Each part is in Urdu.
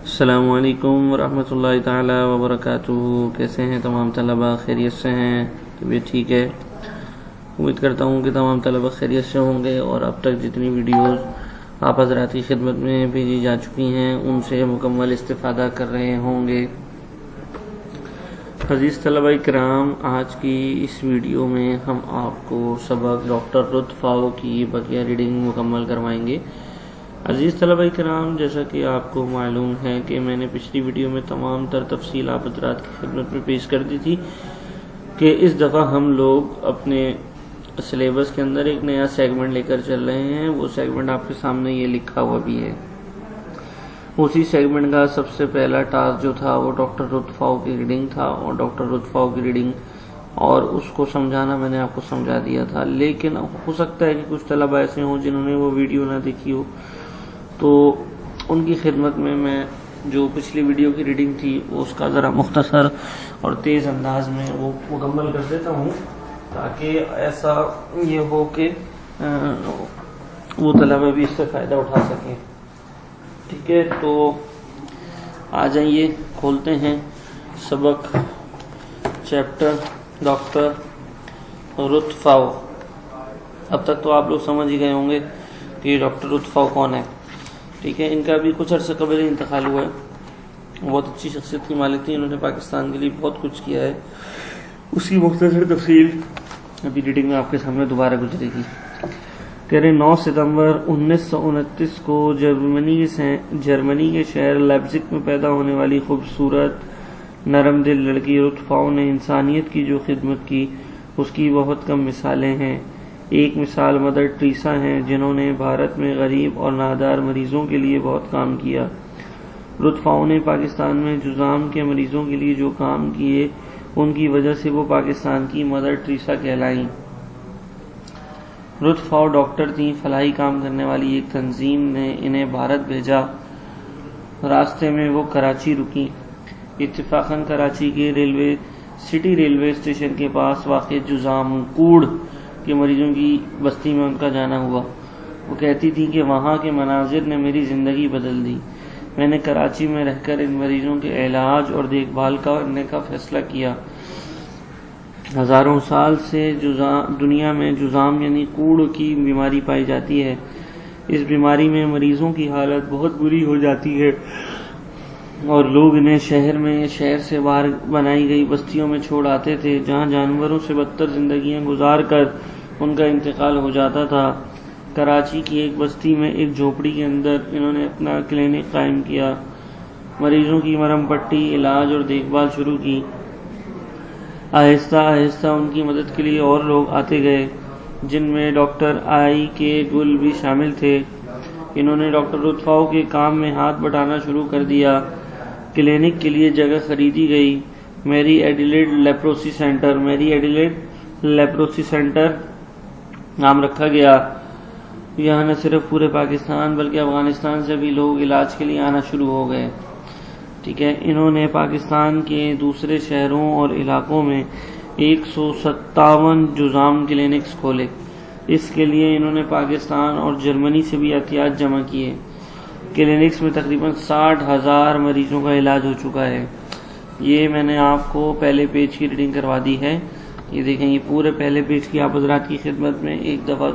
السلام علیکم ورحمۃ اللہ تعالی وبرکاتہ۔ کیسے ہیں تمام طلبہ؟ خیریت سے ہیں؟ طبیعت ٹھیک ہے؟ امید کرتا ہوں کہ تمام طلبہ خیریت سے ہوں گے اور اب تک جتنی ویڈیوز آپ حضرات کی خدمت میں بھیجی جا چکی ہیں ان سے مکمل استفادہ کر رہے ہوں گے۔ عزیز طلبہ کرام، آج کی اس ویڈیو میں ہم آپ کو سبق ڈاکٹر رتفاؤ کی بقیہ ریڈنگ مکمل کروائیں گے۔ عزیز طلبہ کرام، جیسا کہ آپ کو معلوم ہے کہ میں نے پچھلی ویڈیو میں تمام تر تفصیل آپ حضرات کی خدمت میں پیش کر دی تھی کہ اس دفعہ ہم لوگ اپنے سلیبس کے اندر ایک نیا سیگمنٹ لے کر چل رہے ہیں۔ وہ سیگمنٹ آپ کے سامنے یہ لکھا ہوا بھی ہے۔ اسی سیگمنٹ کا سب سے پہلا ٹاسک جو تھا وہ ڈاکٹر رتفاؤ کی ریڈنگ تھا، اور ڈاکٹر رتفاؤ کی ریڈنگ اور اس کو سمجھانا میں نے آپ کو سمجھا دیا تھا، لیکن ہو سکتا ہے کہ کچھ طلبہ ایسے ہوں جنہوں نے وہ ویڈیو نہ دیکھی ہو، تو ان کی خدمت میں جو پچھلی ویڈیو کی ریڈنگ تھی اس کا ذرا مختصر اور تیز انداز میں وہ مکمل کر دیتا ہوں، تاکہ ایسا یہ ہو کہ وہ طلبہ بھی اس سے فائدہ اٹھا سکیں۔ ٹھیک ہے، تو آ جائیے کھولتے ہیں سبق چیپٹر ڈاکٹر رتفاؤ۔ اب تک تو آپ لوگ سمجھ ہی گئے ہوں گے کہ ڈاکٹر رتفاؤ کون ہے۔ ٹھیک ہے، ان کا بھی کچھ عرصے قبل ہی انتقال ہوا ہے۔ بہت اچھی شخصیت کی مالک تھی، انہوں نے پاکستان کے لیے بہت کچھ کیا ہے، اس کی مختصر تفصیل ابھی ریڈنگ میں آپ کے سامنے دوبارہ گزرے گی۔ کہہ رہے 9 ستمبر 1929 کو جرمنی کے شہر لیپزگ میں پیدا ہونے والی خوبصورت نرم دل لڑکی رتفاؤ نے انسانیت کی جو خدمت کی اس کی بہت کم مثالیں ہیں۔ ایک مثال مدر ٹریسا ہیں، جنہوں نے بھارت میں غریب اور نادار مریضوں کے لیے بہت کام کیا۔ رتفاؤ نے پاکستان میں جذام کے مریضوں کے لیے جو کام کیے ان کی وجہ سے وہ پاکستان کی مدر ٹریسا کہلائیں۔ رتفاؤ ڈاکٹر تھیں، فلاحی کام کرنے والی ایک تنظیم نے انہیں بھارت بھیجا۔ راستے میں وہ کراچی رکیں۔ اتفاقاً کراچی کے سٹی ریلوے اسٹیشن کے پاس واقع جذام کوڑ کے مریضوں کی بستی میں ان کا جانا ہوا۔ وہ کہتی تھی کہ وہاں کے مناظر نے میری زندگی بدل دی۔ میں نے کراچی میں رہ کر ان مریضوں کے علاج اور دیکھ بھال کرنے کا فیصلہ کیا۔ ہزاروں سال سے دنیا میں جذام یعنی کوڑ کی بیماری پائی جاتی ہے۔ اس بیماری میں مریضوں کی حالت بہت بری ہو جاتی ہے اور لوگ انہیں شہر سے باہر بنائی گئی بستیوں میں چھوڑ آتے تھے، جہاں جانوروں سے بدتر زندگیاں گزار کر ان کا انتقال ہو جاتا تھا۔ کراچی کی ایک بستی میں ایک جھوپڑی کے اندر انہوں نے اپنا کلینک قائم کیا، مریضوں کی مرہم پٹی، علاج اور دیکھ بھال شروع کی۔ آہستہ آہستہ ان کی مدد کے لیے اور لوگ آتے گئے، جن میں ڈاکٹر آئی کے گل بھی شامل تھے۔ انہوں نے ڈاکٹر رتفاؤ کے کام میں ہاتھ بٹانا شروع کر دیا۔ کلینک کے لیے جگہ خریدی گئی۔ میری ایڈیلیڈ لیپروسی سینٹر نام رکھا گیا۔ یہاں نہ صرف پورے پاکستان بلکہ افغانستان سے بھی لوگ علاج کے لیے آنا شروع ہو گئے۔ ٹھیک ہے، انہوں نے پاکستان کے دوسرے شہروں اور علاقوں میں 157 جذام کلینکس کھولے۔ اس کے لیے انہوں نے پاکستان اور جرمنی سے بھی عطیات جمع کیے۔ کلینکس میں تقریباً 60,000 مریضوں کا علاج ہو چکا ہے۔ یہ میں نے آپ کو پہلے پیج کی ریڈنگ کروا دی ہے، یہ دیکھیں، یہ پورے پہلے پیج کی آپ حضرات کی خدمت میں ایک دفعہ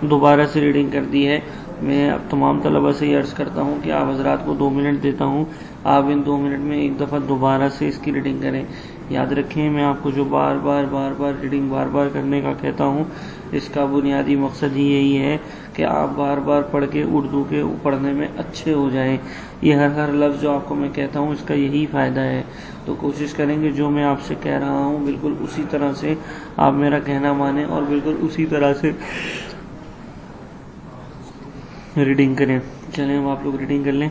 دوبارہ سے ریڈنگ کر دی ہے۔ میں اب تمام طلبہ سے یہ عرض کرتا ہوں کہ آپ حضرات کو 2 منٹ دیتا ہوں، آپ ان 2 منٹ میں ایک دفعہ دوبارہ سے اس کی ریڈنگ کریں۔ یاد رکھیں، میں آپ کو جو بار بار ریڈنگ بار بار کرنے کا کہتا ہوں، اس کا بنیادی مقصد ہی یہی ہے کہ آپ بار بار پڑھ کے اردو کے پڑھنے میں اچھے ہو جائیں۔ یہ ہر لفظ جو آپ کو میں کہتا ہوں اس کا یہی فائدہ ہے۔ تو کوشش کریں کہ جو میں آپ سے کہہ رہا ہوں بالکل اسی طرح سے آپ میرا کہنا مانیں اور بالکل اسی طرح سے ریڈنگ کریں۔ چلیں اب آپ لوگ ریڈنگ کر لیں۔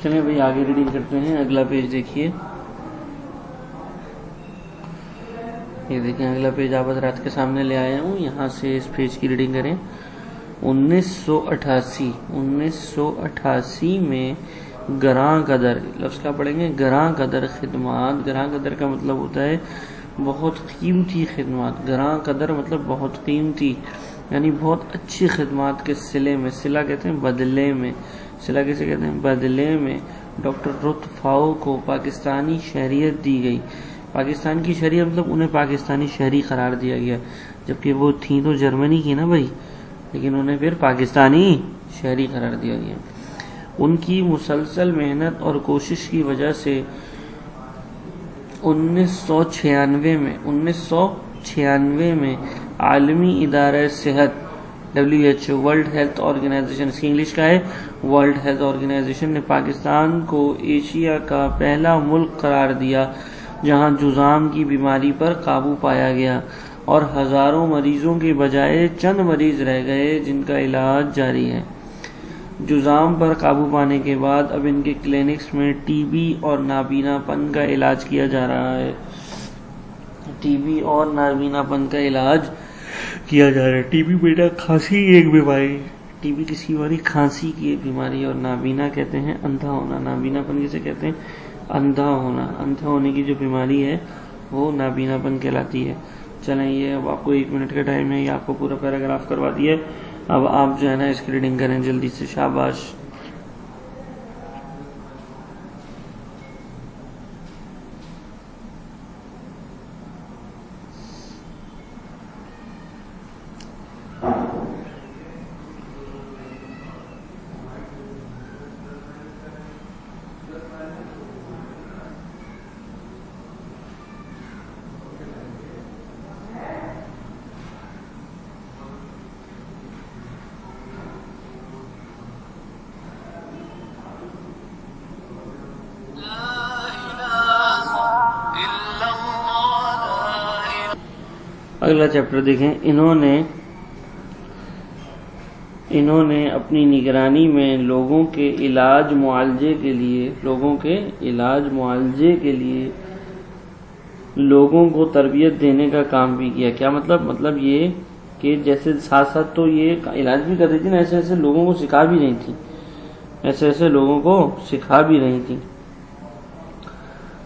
چلیں بھائی آگے ریڈنگ کرتے ہیں. اگلا پیج دیکھیے. یہ دیکھیں اگلا پیج آپ حضرات کے سامنے لے آیا ہوں. یہاں سے اس پیج کی ریڈنگ کریں. 1988 میں گراں قدر لفظ کیا پڑھیں گے؟ گراں قدر خدمات. گراں قدر کا مطلب ہوتا ہے بہت قیمتی خدمات. گراں قدر مطلب بہت قیمتی، یعنی بہت اچھی خدمات کے صلے میں. صلہ کہتے ہیں بدلے میں. صلہ کیسے کہتے ہیں؟ بدلے میں ڈاکٹر رت فاؤ کو پاکستانی شہریت دی گئی. پاکستان کی شہریت مطلب انہیں پاکستانی شہری قرار دیا گیا، جبکہ وہ تھیں تو جرمنی کی نا بھائی، لیکن انہیں پھر پاکستانی شہری قرار دیا گیا. ان کی مسلسل محنت اور کوشش کی وجہ سے 1996 میں عالمی ادارہ صحت WHO ورلڈ ہیلتھ آرگنائزیشن، اس کی انگلش کا ہے ورلڈ ہیلتھ آرگنائزیشن، نے پاکستان کو ایشیا کا پہلا ملک قرار دیا جہاں جذام کی بیماری پر قابو پایا گیا، اور ہزاروں مریضوں کے بجائے چند مریض رہ گئے جن کا علاج جاری ہے. جذام پر قابو پانے کے بعد اب ان کے کلینکس میں ٹی بی اور نابینا پن کا علاج کیا جا رہا ہے. ٹی بی اور نابینا پن کا علاج کیا جا رہا ہے. ٹی بی بیٹا کھانسی کی ایک بیماری، ٹی بی کس کی بیماری؟ کھانسی کی ایک بیماری. اور نابینا کہتے ہیں اندھا ہونا. نابینا پن کسے کہتے ہیں؟ اندھا ہونا. اندھا ہونے کی جو بیماری ہے وہ نابینا پن کہلاتی ہے. چلیں یہ اب آپ کو 1 منٹ کا ٹائم ہے، یہ آپ کو پورا پیراگراف کروا دیا ہے. اب آپ جو ہے نا اس کی ریڈنگ کریں جلدی سے. شاباش. اگلا چیپٹر دیکھیں. انہوں نے اپنی نگرانی میں لوگوں کے علاج معالجے کے لیے لوگوں کو تربیت دینے کا کام بھی کیا. کیا مطلب یہ کہ جیسے ساتھ ساتھ تو یہ علاج بھی کر رہی تھی نا، ایسے لوگوں کو سکھا بھی رہی تھی.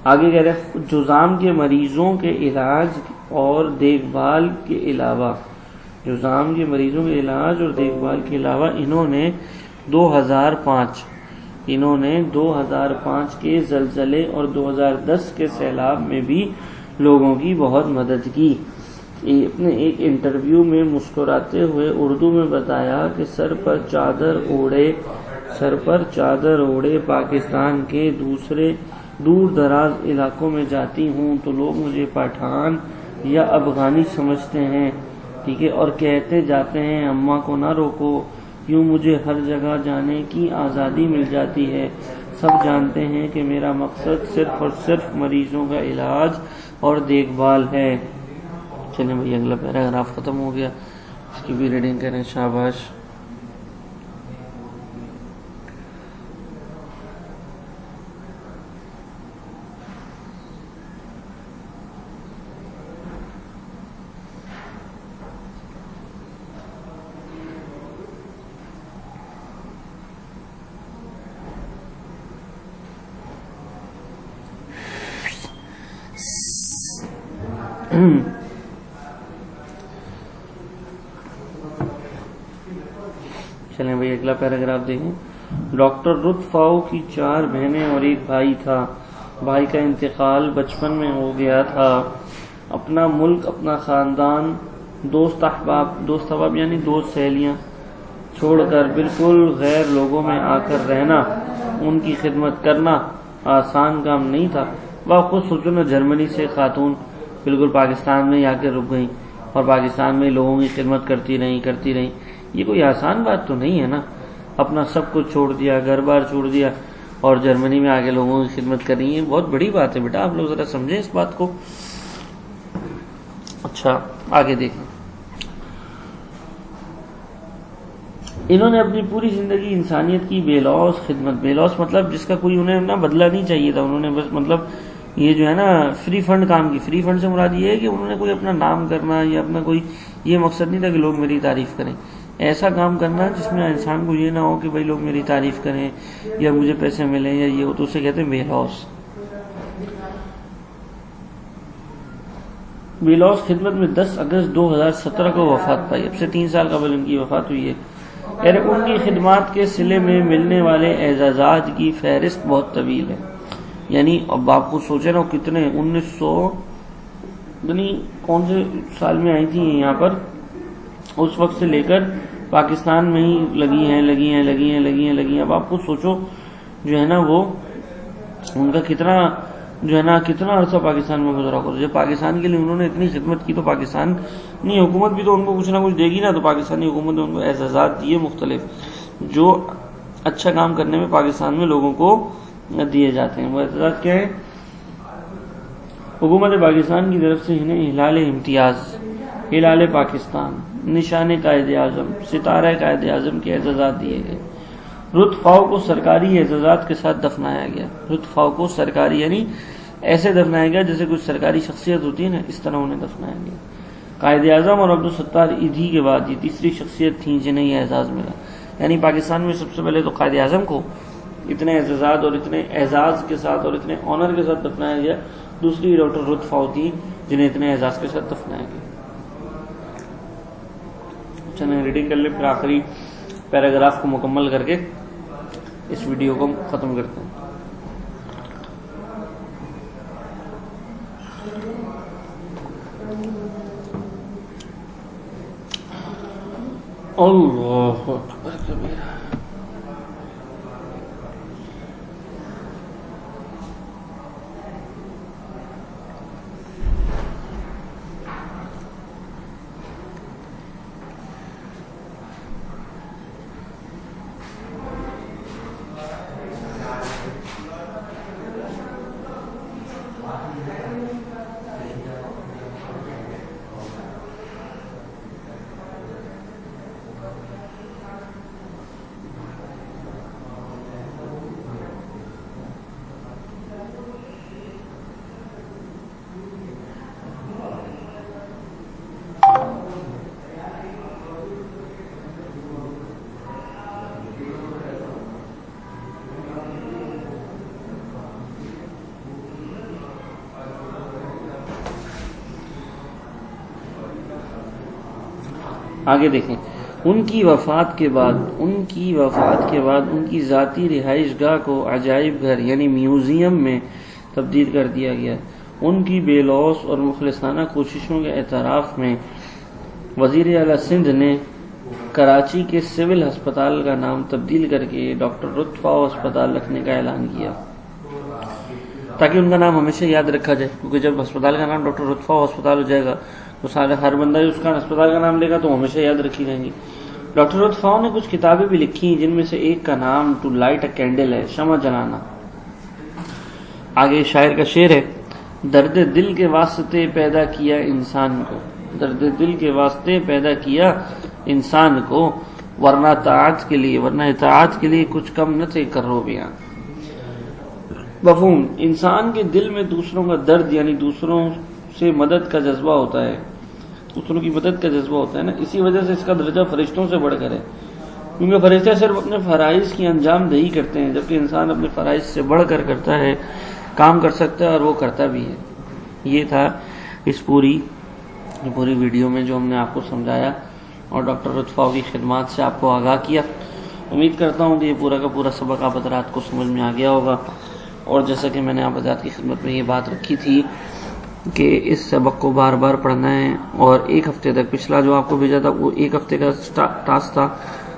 آگے کہہ رہے جذام کے مریضوں کے علاج اور دیکھ بھال کے علاوہ انہوں نے 2005 کے زلزلے اور 2010 کے سیلاب میں بھی لوگوں کی بہت مدد کی. اپنے ایک انٹرویو میں مسکراتے ہوئے اردو میں بتایا کہ سر پر چادر اوڑے پاکستان کے دوسرے دور دراز علاقوں میں جاتی ہوں تو لوگ مجھے پٹھان یا افغانی سمجھتے ہیں، ٹھیک ہے، اور کہتے جاتے ہیں اماں کو نہ روکو. یوں مجھے ہر جگہ جانے کی آزادی مل جاتی ہے. سب جانتے ہیں کہ میرا مقصد صرف اور صرف مریضوں کا علاج اور دیکھ بھال ہے. چلیں بھائی اگلا پیراگراف ختم ہو گیا، اس کی بھی ریڈنگ کریں. شاباش. چلیں بھائی اگلا پیراگراف دیکھیں. ڈاکٹر رت فاؤ کی 4 بہنیں اور ایک بھائی تھا. بھائی کا انتقال بچپن میں ہو گیا تھا. اپنا ملک، اپنا خاندان، دوست احباب یعنی دوست سہیلیاں چھوڑ کر بالکل غیر لوگوں میں آ کر رہنا، ان کی خدمت کرنا آسان کام نہیں تھا. وہ خود سوچو نا، جرمنی سے خاتون بالکل پاکستان میں آ کے رک گئیں اور پاکستان میں لوگوں کی خدمت کرتی رہیں. یہ کوئی آسان بات تو نہیں ہے نا. اپنا سب کچھ چھوڑ دیا، گھر بار چھوڑ دیا اور جرمنی میں آگے لوگوں کی خدمت کر رہی ہیں. بہت بڑی بات ہے بیٹا، آپ لوگ ذرا سمجھیں اس بات کو. اچھا آگے دیکھیں. انہوں نے اپنی پوری زندگی انسانیت کی بے لوث خدمت، بے لوث مطلب جس کا کوئی انہیں نا بدلہ نہیں چاہیے تھا، انہوں نے بس مطلب یہ جو ہے نا فری فنڈ کام کی، فری فنڈ سے مراد یہ ہے کہ انہوں نے کوئی اپنا نام کرنا یا اپنا کوئی یہ مقصد نہیں تھا کہ لوگ میری تعریف کریں، ایسا کام کرنا جس میں انسان کو یہ نہ ہو کہ بھائی لوگ میری تعریف کریں یا مجھے پیسے ملیں یا یہ ہو، تو اسے کہتے ہیں بے لوث۔ بے لوث خدمت میں 10 اگست 2017 کو وفات پائی، اب سے 3 سال قبل ان کی وفات ہوئی ہے۔ ان کی خدمات کے صلے میں ملنے والے اعزازات کی فہرست بہت طویل ہے، یعنی اب آپ کو سوچے نا کتنے 1900 کون سے سال میں آئی تھی یہاں پر، اس وقت سے لے کر پاکستان میں ہی لگی ہیں۔ اب آپ کو سوچو جو ہے نا وہ ان کا کتنا عرصہ پاکستان میں گزرا ہوگا۔ جب پاکستان کے لیے انہوں نے اتنی خدمت کی تو پاکستانی حکومت بھی تو ان کو کچھ نہ کچھ دے گی نا، تو پاکستانی حکومت نے ان کو اعزازات دیے مختلف، جو اچھا کام کرنے میں پاکستان میں لوگوں کو دیے جاتے ہیں۔ وہ اعزازات کیا ہے؟ حکومت پاکستان کی طرف سے انہیں ہلال امتیاز، ہلال پاکستان، نشان قائد اعظم، ستارہ قائد اعظم کے اعزازات دیے گئے۔ رتفاؤ کو سرکاری اعزازات کے ساتھ دفنایا گیا۔ رتفاؤ کو سرکاری یعنی ایسے دفنایا گیا جیسے کوئی سرکاری شخصیت ہوتی ہے نا، اس طرح انہیں دفنایا گیا۔ قائد اعظم اور عبدالستار ایدھی کے بعد یہ تیسری شخصیت تھیں جنہیں یہ اعزاز ملا، یعنی پاکستان میں سب سے پہلے تو قائد اعظم کو اتنے اعزازات اور اتنے اعزاز کے ساتھ اور اتنے آنر کے ساتھ دفنایا گیا، دوسری ڈاکٹر رتفاؤ تھی جنہیں اتنے اعزاز کے ساتھ دفنایا گیا۔ چلیں ریڈنگ کر لیں، پھر آخری پیراگراف کو مکمل کر کے اس ویڈیو کو ختم کرتے ہیں۔ اللہ اکبر کبیرہ۔ آگے دیکھیں، ان کی وفات کے بعد ان کی ذاتی رہائش گاہ کو عجائب گھر یعنی میوزیم میں تبدیل کر دیا گیا۔ ان کی بے لوث اور مخلصانہ کوششوں کے اعتراف میں وزیر اعلیٰ سندھ نے کراچی کے سول ہسپتال کا نام تبدیل کر کے ڈاکٹر رتفاؤ ہسپتال رکھنے کا اعلان کیا، تاکہ ان کا نام ہمیشہ یاد رکھا جائے، کیونکہ جب ہسپتال کا نام ڈاکٹر رتفاؤ ہسپتال ہو جائے گا تو ہر بندہ اس کا ہسپتال کا نام لے گا تو ہمیشہ یاد رکھی جائیں گی۔ ڈاکٹر رتفاؤ نے کچھ کتابیں بھی لکھی جن میں سے ایک کا نام ٹو لائٹ اے کینڈل ہے، شمع جلانا۔ آگے شاعر کا شعر ہے، درد دل کے واسطے پیدا کیا انسان کو، درد دل کے واسطے پیدا کیا انسان کو، ورنہ اطاعت کے لیے کچھ کم نہ تھے کرو بیان۔ مفہوم، انسان کے دل میں دوسروں کا درد یعنی دوسروں سے مدد کا جذبہ ہوتا ہے، دوسروں کی مدد کا جذبہ ہوتا ہے نا، اسی وجہ سے اس کا درجہ فرشتوں سے بڑھ کر ہے، کیونکہ فرشتے صرف اپنے فرائض کی انجام دہی کرتے ہیں، جبکہ انسان اپنے فرائض سے بڑھ کر کرتا ہے، کام کر سکتا ہے اور وہ کرتا بھی ہے۔ یہ تھا اس پوری ویڈیو میں جو ہم نے آپ کو سمجھایا اور ڈاکٹر رتفاؤ کی خدمات سے آپ کو آگاہ کیا۔ امید کرتا ہوں کہ یہ پورا کا پورا سبق آپ حضرات کو سمجھ میں آ گیا ہوگا، اور جیسا کہ میں نے آپ حضرات کی خدمت میں یہ بات رکھی تھی کہ اس سبق کو بار بار پڑھنا ہے، اور ایک ہفتے تک، پچھلا جو آپ کو بھیجا تھا وہ ایک ہفتے کا ٹاسک تھا،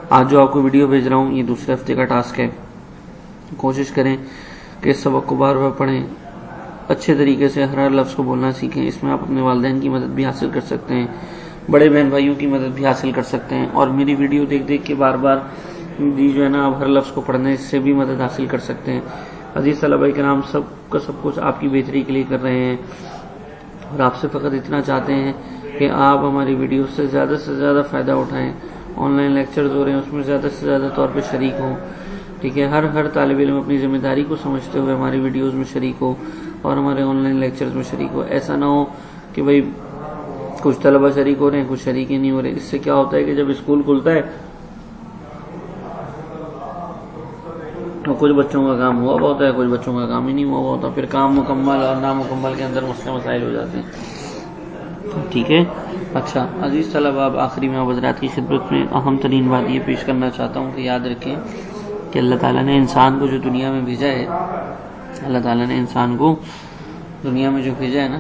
آج جو آپ کو ویڈیو بھیج رہا ہوں یہ دوسرے ہفتے کا ٹاسک ہے۔ کوشش کریں کہ اس سبق کو بار بار پڑھیں، اچھے طریقے سے ہر لفظ کو بولنا سیکھیں۔ اس میں آپ اپنے والدین کی مدد بھی حاصل کر سکتے ہیں، بڑے بہن بھائیوں کی مدد بھی حاصل کر سکتے ہیں، اور میری ویڈیو دیکھ دیکھ کے بار بار جو ہے نا آپ ہر لفظ کو پڑھنے سے بھی مدد حاصل کر سکتے ہیں۔ عزیز طلباء کرام، سب کچھ آپ کی بہتری کے لیے کر رہے ہیں، اور آپ سے فقط اتنا چاہتے ہیں کہ آپ ہماری ویڈیو سے زیادہ فائدہ اٹھائیں آن لائن لیکچرز ہو رہے ہیں اس میں زیادہ سے زیادہ طور پہ شریک ہوں، ٹھیک ہے. ہر طالب علم اپنی ذمہ داری کو سمجھتے ہوئے ہماری ویڈیوز میں شریک ہو اور ہمارے آن لائن لیکچرز میں شریک ہو. ایسا نہ ہو کہ بھئی کچھ طلبہ شریک ہو رہے ہیں کچھ شریک ہی نہیں ہو رہے. اس سے کیا ہوتا ہے کہ جب اسکول کھلتا ہے تو کچھ بچوں کا کام ہوا ہوا ہوتا ہے، کچھ بچوں کا کام ہی نہیں ہوا ہوا ہوتا، پھر کام مکمل اور نامکمل کے اندر مسئلے مسائل ہو جاتے ہیں، ٹھیک ہے. اچھا عزیز طلبہ، اب آخری میں آپ حضرات کی خدمت میں اہم ترین بات یہ پیش کرنا چاہتا ہوں کہ یاد رکھیں کہ اللہ تعالیٰ نے انسان کو جو دنیا میں بھیجا ہے، اللہ تعالیٰ نے انسان کو دنیا میں جو بھیجا ہے نا،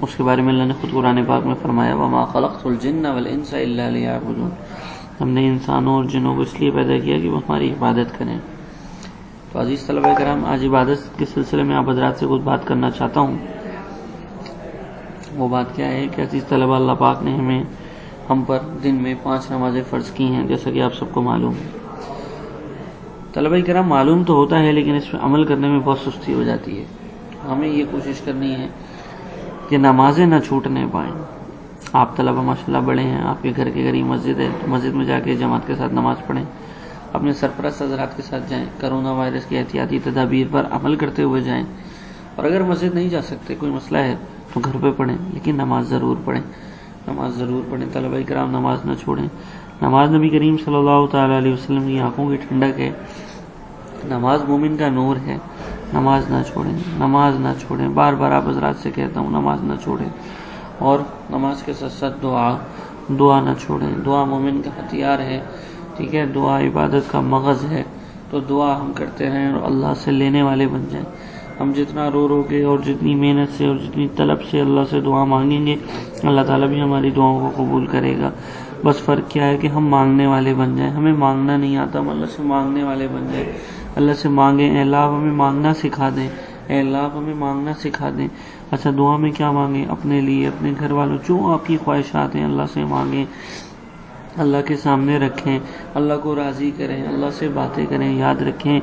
اس کے بارے میں اللہ نے خود قرآن پاک میں فرمایا وَمَا خَلَقْتُ الْجِنَّ وَالْإِنسَ إِلَّا لِيَعْبُدُونَ. ہم نے انسانوں اور جنوں کو اس لیے پیدا کیا کہ وہ ہماری عبادت کریں. تو عزیز طلبہ کرام، آج عبادت کے سلسلے میں آپ حضرات سے کچھ بات کرنا چاہتا ہوں. وہ بات کیا ہے کہ عزیز طلبہ، اللہ پاک نے ہم پر دن میں 5 نمازیں فرض کی ہیں، جیسا کہ آپ سب کو معلوم ہے. طلبہ کرام، معلوم تو ہوتا ہے لیکن اس پہ عمل کرنے میں بہت سستی ہو جاتی ہے. ہمیں یہ کوشش کرنی ہے کہ نمازیں نہ چھوٹنے پائیں. آپ طلبہ ماشاءاللہ بڑے ہیں، آپ کے گھر کے قریب مسجد ہے، تو مسجد میں جا کے جماعت کے ساتھ نماز پڑھیں. اپنے سرپرست حضرات کے ساتھ جائیں، کرونا وائرس کی احتیاطی تدابیر پر عمل کرتے ہوئے جائیں. اور اگر مسجد نہیں جا سکتے، کوئی مسئلہ ہے تو گھر پہ پڑھیں، لیکن نماز ضرور پڑھیں. نماز ضرور پڑھیں طلبہ کرام، نماز نہ چھوڑیں. نماز نبی کریم صلی اللہ تعالیٰ علیہ وسلم کی آنکھوں کی ٹھنڈک ہے، نماز مومن کا نور ہے. نماز نہ چھوڑیں، نماز نہ چھوڑیں. بار بار آپ حضرات سے کہتا ہوں نماز نہ چھوڑیں. اور نماز کے ساتھ ساتھ دعا نہ چھوڑیں. دعا مومن کا ہتھیار ہے، ٹھیک ہے. دعا عبادت کا مغز ہے، تو دعا ہم کرتے رہیں اور اللہ سے لینے والے بن جائیں. ہم جتنا رو کے اور جتنی محنت سے اور جتنی طلب سے اللہ سے دعا مانگیں گے، اللہ تعالیٰ بھی ہماری دعاؤں کو قبول کرے گا. بس فرق کیا ہے کہ ہم مانگنے والے بن جائیں. ہمیں مانگنا نہیں آتا، ہم اللہ سے مانگنے والے بن جائیں. اللہ سے مانگیں، اے اللہ ہمیں مانگنا سکھا دیں، اے اللہ ہمیں مانگنا سکھا دیں. اچھا دعا میں کیا مانگیں؟ اپنے لیے، اپنے گھر والوں، جو آپ کی خواہشات ہیں اللہ سے مانگیں، اللہ کے سامنے رکھیں، اللہ کو راضی کریں، اللہ سے باتیں کریں. یاد رکھیں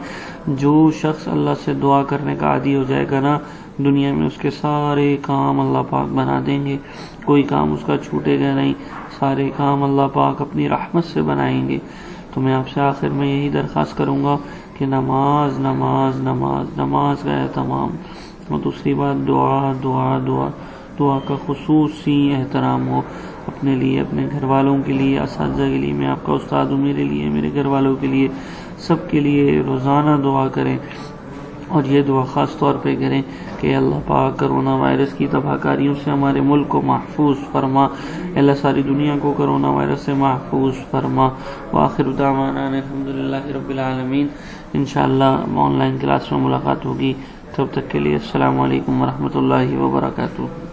جو شخص اللہ سے دعا کرنے کا عادی ہو جائے گا نا، دنیا میں اس کے سارے کام اللہ پاک بنا دیں گے. کوئی کام اس کا چھوٹے گا نہیں، سارے کام اللہ پاک اپنی رحمت سے بنائیں گے. تو میں آپ سے آخر میں یہی درخواست کروں گا کہ نماز نماز نماز نماز کا اہتمام. اور دوسری بات دعا دعا دعا دعا کا خصوصی احترام ہو اپنے لیے، اپنے گھر والوں کے لیے، اساتذہ کے لیے. میں آپ کا استاد ہوں، میرے لیے، میرے گھر والوں کے لیے، سب کے لیے روزانہ دعا کریں. اور یہ دعا خاص طور پہ کریں کہ اللہ پاک کرونا وائرس کی تباہ کاریوں سے ہمارے ملک کو محفوظ فرما. اللہ ساری دنیا کو کرونا وائرس سے محفوظ فرما. وآخر دعوانا الحمدللہ رب العالمین. انشاءاللہ آن لائن کلاس میں ملاقات ہوگی. تب تک کے لیے السلام علیکم ورحمۃ اللہ وبرکاتہ.